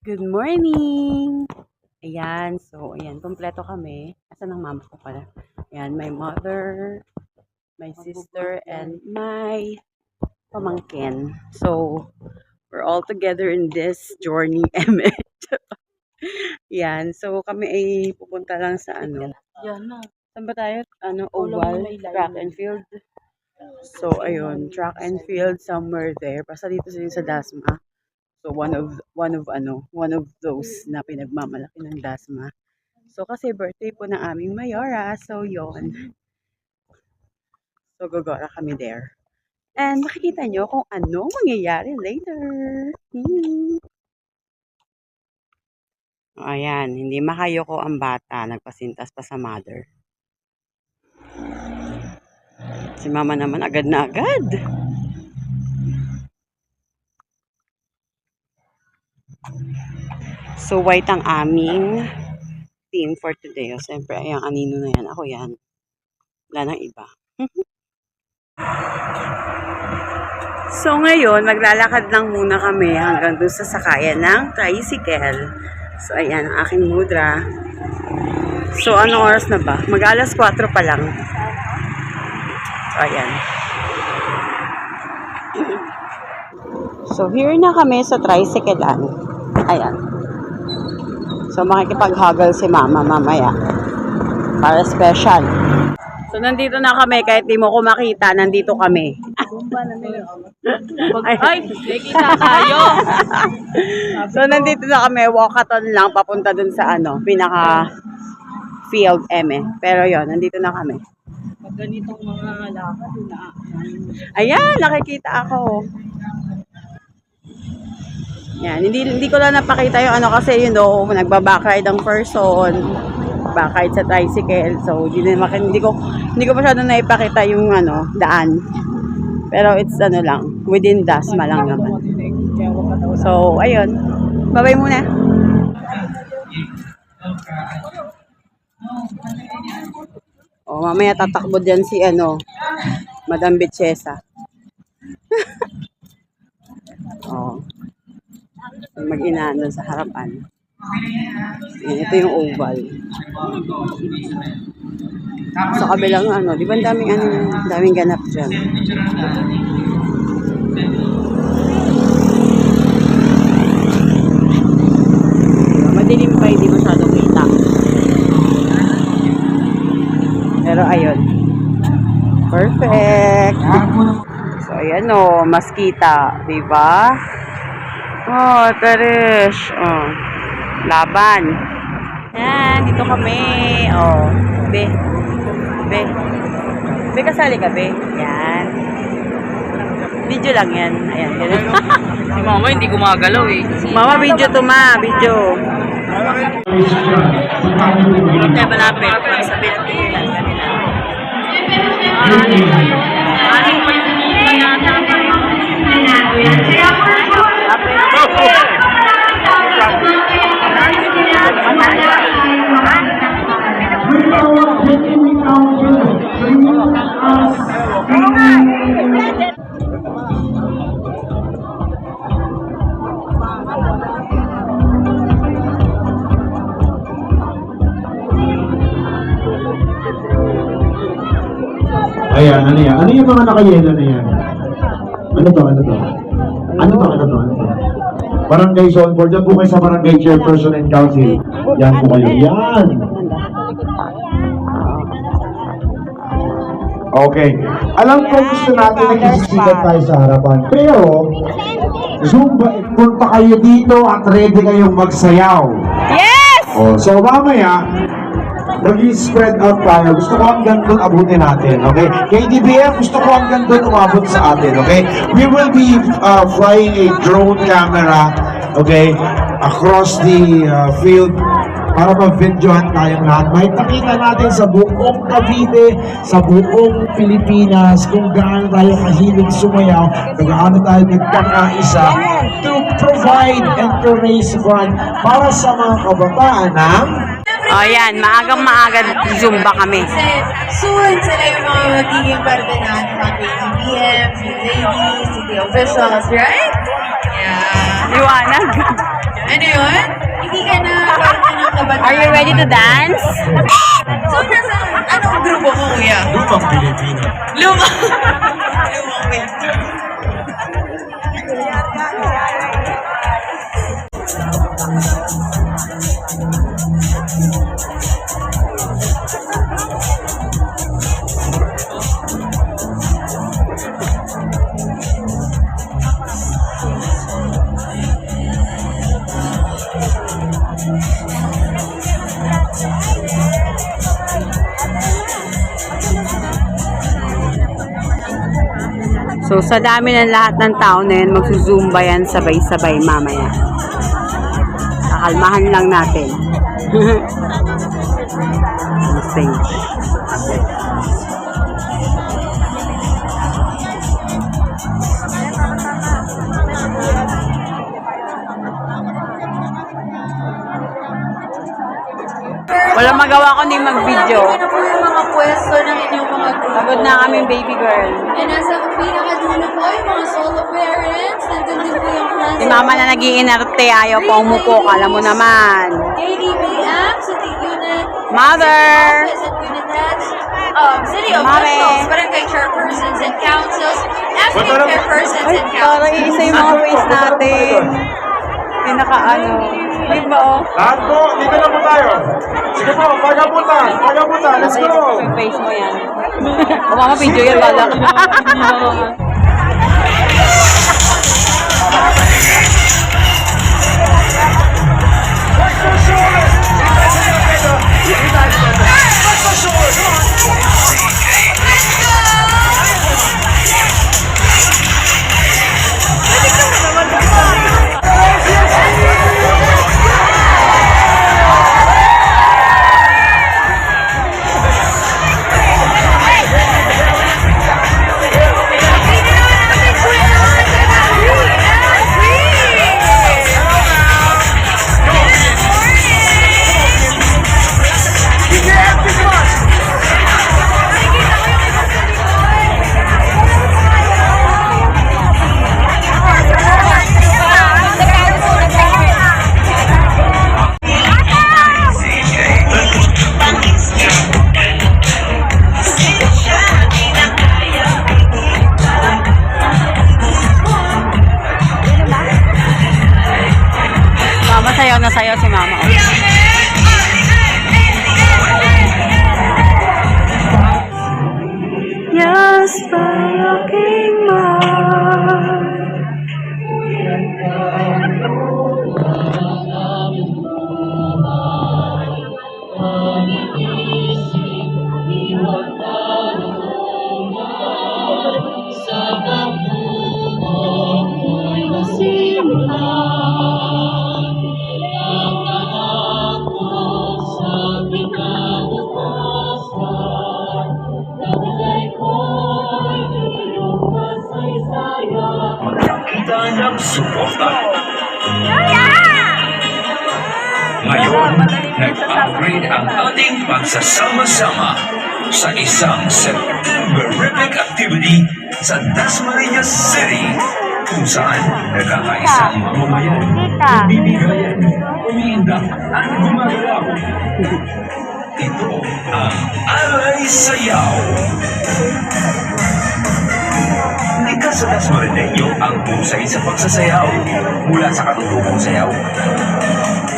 Good morning! Ayan, so, ayan, kompleto kami. Asan ang mama ko pala? Ayan, my mother, my sister, and my pamangkin. So, we're all together in this journey, Emmett. Ayan, so kami ay pupunta lang sa ano. Yan na. Saan ba tayo? Oval, track and field. So, ayun, track and field somewhere there. Basta dito sa Dasma. So one of those na pinagmamalaki ng Dasma. So kasi birthday po ng aming Mayora, so yon. So gagara kami there. And makikita nyo kung ano mangyayari later. Ayan, hindi makayoko ang bata, nagpasintas pa sa mother. Si mama naman agad na agad. So, white ang aming team for today. O, siyempre, ayan, anino na yan. Ako yan. Wala nang iba. So, ngayon, maglalakad lang muna kami hanggang doon sa sakayan ng tricycle. So, ayan, ang aking mudra. So, anong oras na ba? Mag-alas 4 pa lang. So, ayan. So, here na kami sa tricycle-an. Ayan. So, makikipag-huggle si mama mamaya. Para special. So, nandito na kami. Kahit di mo ko makita, nandito kami. Ay, nakikita tayo. So, nandito na kami. Walkathon lang. Papunta dun sa pinaka field Pero yon, nandito na kami. Pag ganitong mga lakad, Ayan, nakikita ako. Yan, hindi ko lang napakita yung kasi nagbabackride ang person, backride sa tricycle. So hindi ko masyado naipakita yung daan. Pero it's lang, within Dasma lang naman. So ayun. Bye-bye muna. Oh, mamaya tatakbo diyan si Madam Bichesa. Oh. Mag-inaan sa harapan. Ito yung oval. Sa kabilang di ba daming ganap dyan. Madilim pa, hindi masyado kita. Pero ayun. Perfect. So ayan mas kita, diba? Oh, Teresh. Oh. Laban. Yan, dito kami. Oh, Be. Be, kasali ka, Be. Yan. Video lang yan. Ayan, ganun. Si mama hindi gumagalaw eh. Mama, video to ma. Video. Okay, malapit. Sabi natin yan. Ayan, ano yan? Ano yung mga nakayelo na yan? Ano to? Barangay zone board. Yan po kayo sa barangay chairperson and council. Yan po kayo. Yan! Okay. Alam ko gusto natin nagsisikat tayo sa harapan. Pero, Zumba, punta kayo dito at ready kayong magsayaw. Yes! So mamaya, mag-spread out tayo. Gusto ko hanggang doon abutin natin, okay? KDBF, gusto ko hanggang doon umabot sa atin, okay? We will be flying a drone camera, okay? Across the field para ma-videohan tayong lahat. May takita natin sa buong Cavite, sa buong Pilipinas, kung gaano tayo kahilig sumayaw, kung gaano tayo nagkakaisa to provide and to raise fund para sa mga kabataan ng Oh, yan. Maagang-maaga Zumba kami. Soon, sila yung mga magiging parte na mga KTBM, ladies, city officials, right? Yeah. Liwanag. Ano yun? ready to dance? So, nasa anong grupo mo, kuya? Lumang Pilipino. Lumang Pilipino. So, sa dami ng lahat ng tao na yan, magsusumba yan sabay-sabay mamaya. Kakalmahan lang natin. Stage. Walang magawa kundi mag-video. Ano po yung mga pwesto ng inyong mga grupo? Pagod na kami, baby girl. And nasa pinakadulo po yung mga solo parents. Nandun din po yung friends. Si mama na nag-iinarte, ayaw pa umupo, kala mo naman. KDBM, City Unit. Mother! Office at Unit Heads. City Mami. officials, barangay chairpersons and councils, ethnic chairpersons Ay, and para councils. isa yung mga ways natin. Pinaka-ano. Di ba oh? Lahat po, dito na po tayo. Sige po, pagabutan, let's go. Yung face mo yan. O mama, video yan, balak. Mama, sayaw na sayaw si mama. Just by looking back. Kita ng suporta. Ngayon, nag-upgrade ang ating pagsasama-sama sa isang September-rific activity sa Dasmariñas City, kung saan nagkakaisa ang mamamayan, bibigayan, umiindak at gumagalaw. Ito ang Alay Sayaw. Likas sa Dasmariñeño ang pusay sa pagsasayaw, mula sa katutubong sayaw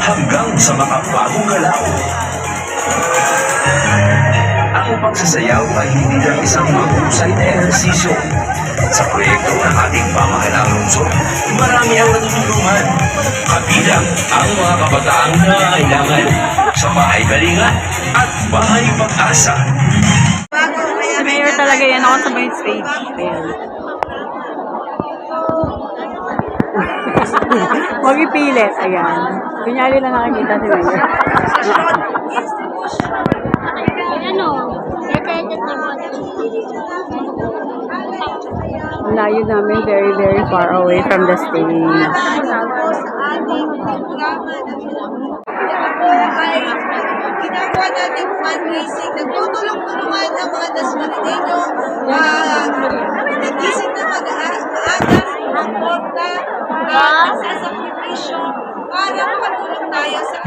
hanggang sa makabagong galaw. Ang pagsasayaw ay hindi lang isang mahusay na ehersisyo. Sa proyekto ng ating pamahalang lungsod, marami ang natutulungan. Kabilang ang mga kabataang nangangailangan sa bahay galingan at bahay pag-asa. Si Mayor talaga yan ako sa main stage. Ayan. Huwag ipilit. Ayan. Kunyari lang nakikita si Mayor. Ang layo namin, very, very far away from the stage. Ay ginagawa natin fundraising, nagtutulong-tulungan ang mga Dasmariñeño, nagising na maaga, ang porta, nagsasakripisyo para makatulong tayo sa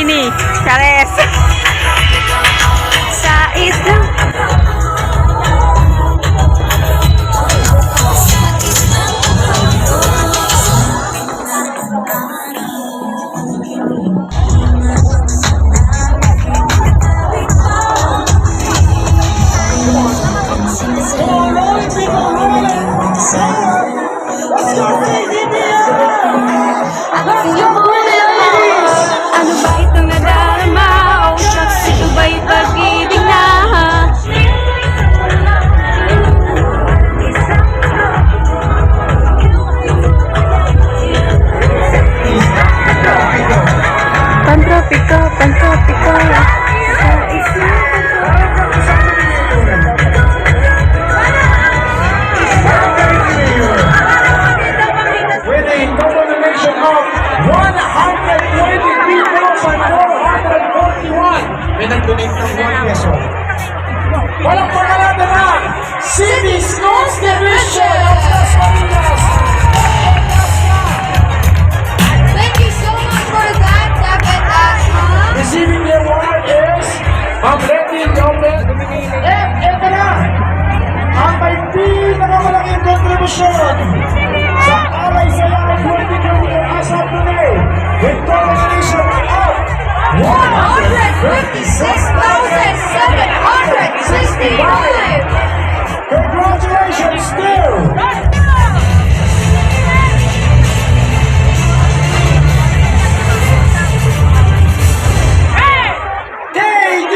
Queenie. Chares. Sa isla. Ano ba itong nadarama? Oh, shucks, ito ba'y pag-ibig na? Pantropika, pantropika. Sa isla. With a total donation of 123,441. May nag-donate ng 1 peso. Walang pangalala na! City Schools Division of Las Marinas! Thank you so much for that, David Asma. Receiving the award is Ma'am Letty Lopez. And ito na! Ang may pinakamalaking kontribusyon sa Alay Sayaw 2020 as of today with total donation of 156,765. Congratulations still! KDB!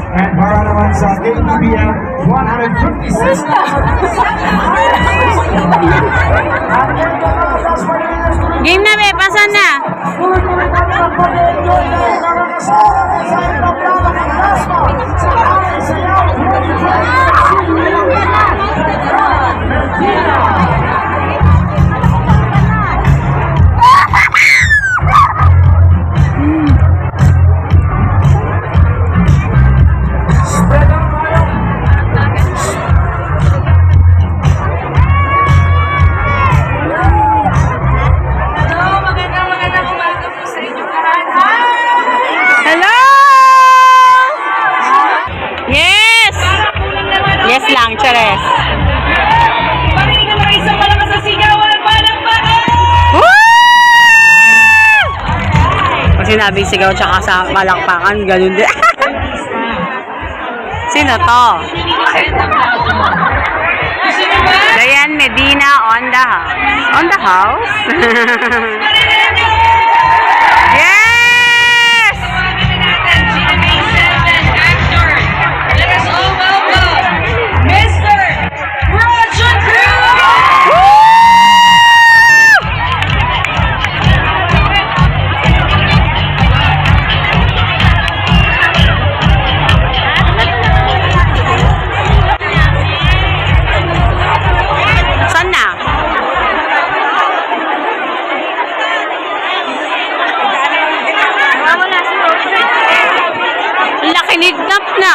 And para naman sa KTBM, 156,000. Game na, be. Pasan na. Hello! Yes! Yes lang, Chares. Pag sinabing sigaw tsaka sa malakpakan, ganun din. Sino to? Dayan Medina on the house. On the house? Yes! Saan na? Laki nidnap na.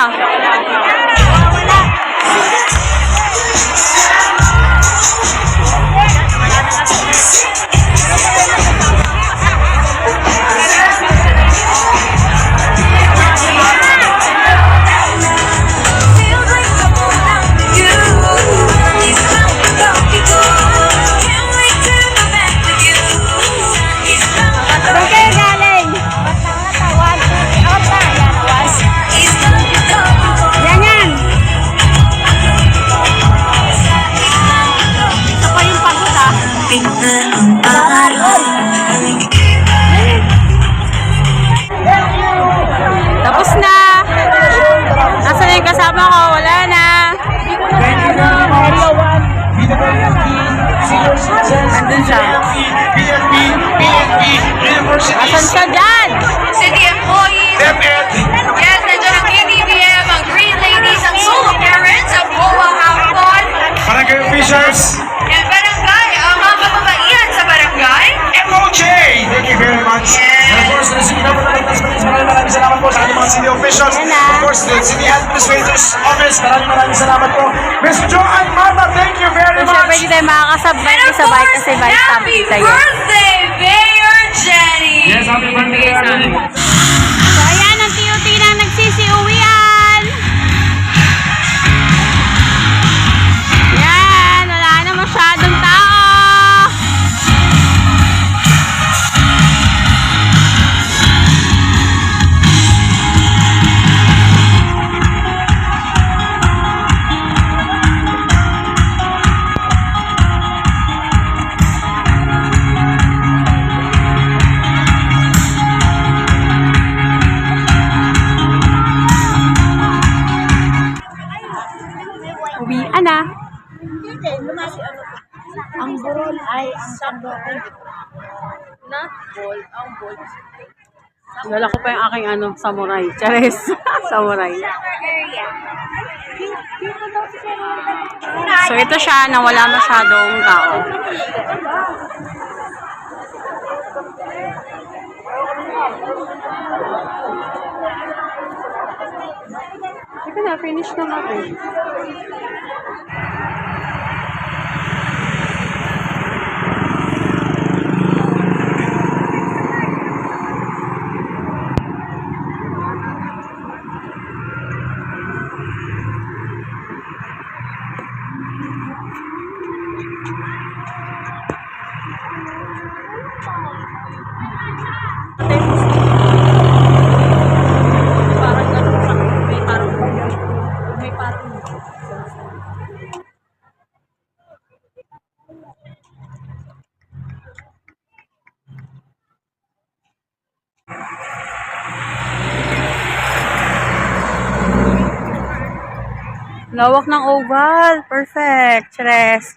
Tapos na. Nasaan na yung kasama ko? Wala na. Andun siya. Asan siya dyan? City employees. Yes, nandiyan ang KTBM, ang Green Miss Omes, maraming salamat po. Miss Joanne Mata, thank you very So, syempre much. hindi tayo makakasabay And of sa bike course, kasi bike happy tayo. birthday, Mayor Jenny! Yes, happy birthday, Jenny. So, ayan ang TOT na nagsisiuwian. Yan, wala na masyadong tao. Uwian na. Ang burol ay ang sabaw. Not ball, ang ball. Dala ko pa yung aking samurai. Chares. Samurai. So, ito siya na wala masyadong tao. Sige na, finish na natin. Parang ganun sa may parang Lawak ng oval. Perfect. Chares.